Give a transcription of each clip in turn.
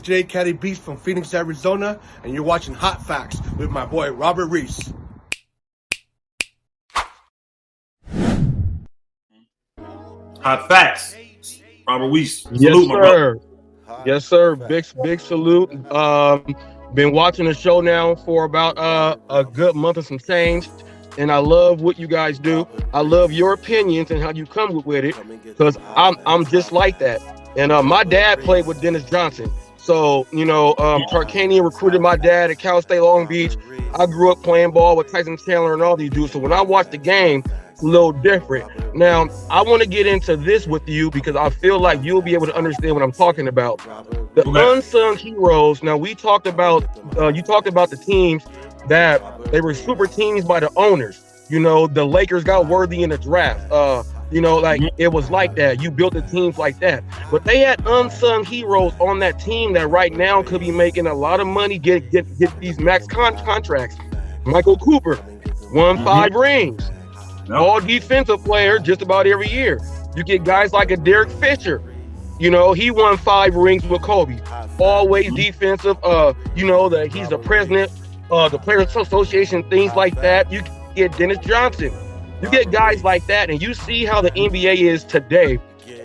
J. Caddy Beast from Phoenix, Arizona, and you're watching Hot Facts with my boy Robert Reese. Hot Facts. Robert Reese. Yes, Salute, my brother. sir. Yes, sir. Big salute. Been watching the show now for about a good month and some change, and I love what you guys do. I love your opinions and how you come with it, because I'm just like that. And my dad played with Dennis Johnson, so Tarkanian recruited my dad at Cal State Long Beach. I grew up playing ball with Tyson Chandler and all these dudes. So when I watch the game, it's a little different. Now, I want to get into this with you because I feel like you'll be able to understand what I'm talking about. The unsung heroes. Now, we talked about, you talked about the teams that they were super teams by the owners. You know, the Lakers got Worthy in the draft. It was like that. You built the teams like that. But they had unsung heroes on that team that right now could be making a lot of money, get these max contracts. Michael Cooper won 5 rings. All defensive player just about every year. You get guys like a Derek Fisher. You know, he won 5 rings with Kobe. Always defensive. That he's the president of the Players Association, things like that. You get Dennis Johnson. You get guys like that, and you see how the NBA is today.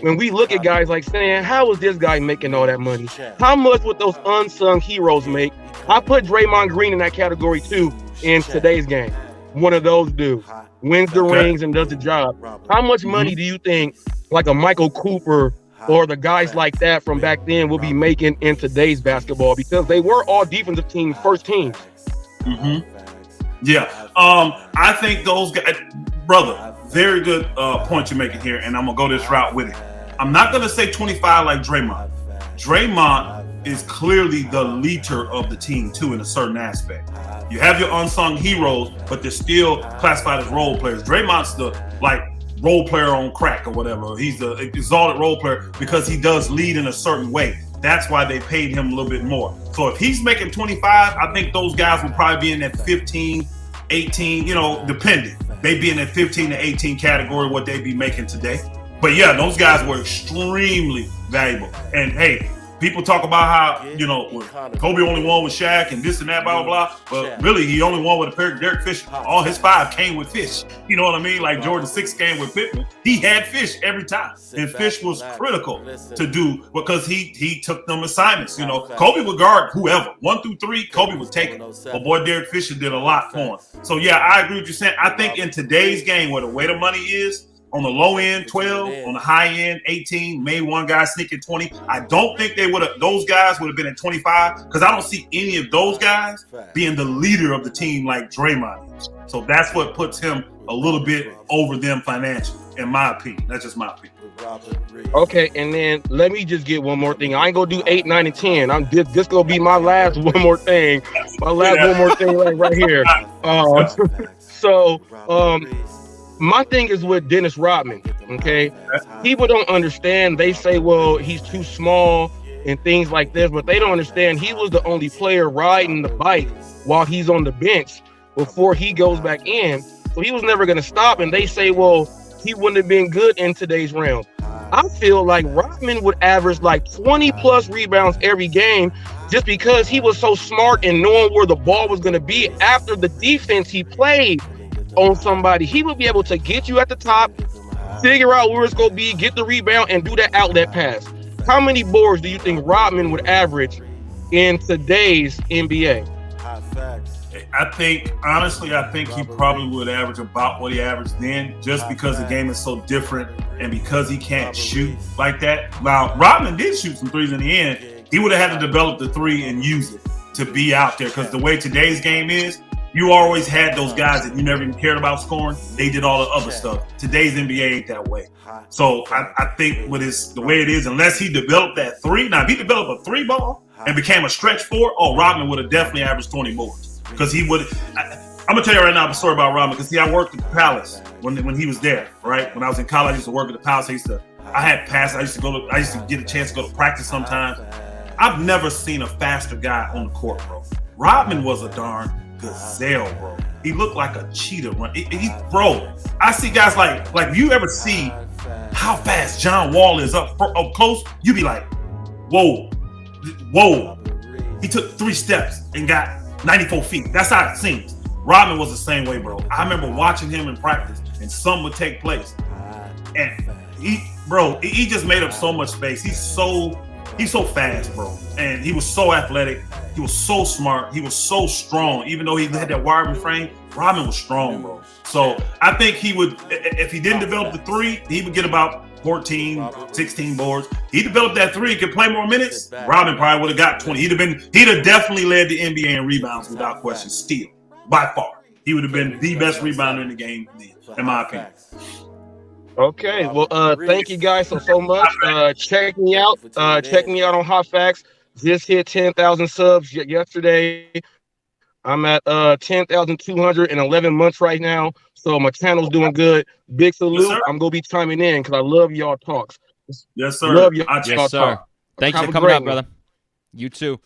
When we look at guys like saying, how is this guy making all that money? How much would those unsung heroes make? I put Draymond Green in that category too in today's game. One of those dudes wins the rings and does the job. How much money do you think like a Michael Cooper or the guys like that from back then will be making in today's basketball? Because they were all defensive teams, first teams. Yeah. I think those guys, brother, very good point you're making here, and I'm going to go this route with it. I'm not going to say 25 like Draymond. Draymond is clearly the leader of the team, too, in a certain aspect. You have your unsung heroes, but they're still classified as role players. Draymond's the, role player on crack or whatever. He's the exalted role player because he does lead in a certain way. That's why they paid him a little bit more. So if he's making 25, I think those guys will probably be in that 15, 18, depending. They'd be in that 15 to 18 category, what they'd be making today. But yeah, those guys were extremely valuable. And hey, people talk about how, Kobe only won with Shaq and this and that, blah, blah, blah. But really, he only won with a pair of Derek Fisher. All his 5 came with Fish. You know what I mean? Like Jordan 6 came with Pittman. He had Fish every time. And Fish was critical to do because he took them assignments. Kobe would guard whoever. 1 through 3, Kobe was taking. But boy, Derek Fisher did a lot for him. So yeah, I agree with you saying. I think in today's game where the way the money is, on the low end, 12. On the high end, 18. Maybe one guy sneaking 20. I don't think those guys would have been at 25 because I don't see any of those guys being the leader of the team like Draymond is. So that's what puts him a little bit over them financially, in my opinion. That's just my opinion. Okay, and then let me just get one more thing. I ain't gonna do 8, 9, and 10. I'm just gonna be my last one more thing. One more thing right here. My thing is with Dennis Rodman, okay? People don't understand. They say, well, he's too small and things like this, but they don't understand he was the only player riding the bike while he's on the bench before he goes back in. So he was never going to stop, and they say, well, he wouldn't have been good in today's round. I feel like Rodman would average like 20-plus rebounds every game just because he was so smart and knowing where the ball was going to be after the defense he played on somebody. He would be able to get you at the top, figure out where it's going to be, get the rebound, and do that outlet pass. How many boards do you think Rodman would average in today's NBA? I think he probably would average about what he averaged then, just because the game is so different and because he can't shoot like that. Now, Rodman did shoot some threes in the end. He would have had to develop the 3 and use it to be out there, because the way today's game is, you always had those guys that you never even cared about scoring. They did all the other stuff. Today's NBA ain't that way. So I think with the way it is, unless he developed that 3. Now, if he developed a 3 ball and became a stretch 4, Rodman would have definitely averaged 20 boards. Because he would. I'm gonna tell you right now a story about Rodman. Because I worked at the Palace when he was there. Right when I was in college, I used to work at the Palace. I had passes. I used to get a chance to go to practice sometimes. I've never seen a faster guy on the court, bro. Rodman was a darn gazelle, bro. He looked like a cheetah run. Bro, I see guys like if you ever see how fast John Wall is up close, you be like, whoa, whoa, he took 3 steps and got 94 feet. That's how it seems. Rodman was the same way, bro. I remember watching him in practice, and something would take place, and he just made up so much space. He's so fast, bro, and he was so athletic. He was so smart. He was so strong. Even though he had that wiry frame, Rodman was strong, bro. So I think he would, if he didn't develop the 3, he would get about 14, 16 boards. He developed that 3 and could play more minutes. Rodman probably would have got 20. He'd have definitely led the NBA in rebounds without question. Still, by far, he would have been the best rebounder in the game, in my opinion. Okay, well, thank you guys so much. Check me out. Check me out on Hot Facts. Just hit 10,000 subs yesterday. I'm at 10,211 months right now, so my channel's doing good. Big salute. Yes, I'm gonna be chiming in because I love y'all talks. Yes, sir. Love y'all. Yes, sir. Thanks for coming out, brother. You too.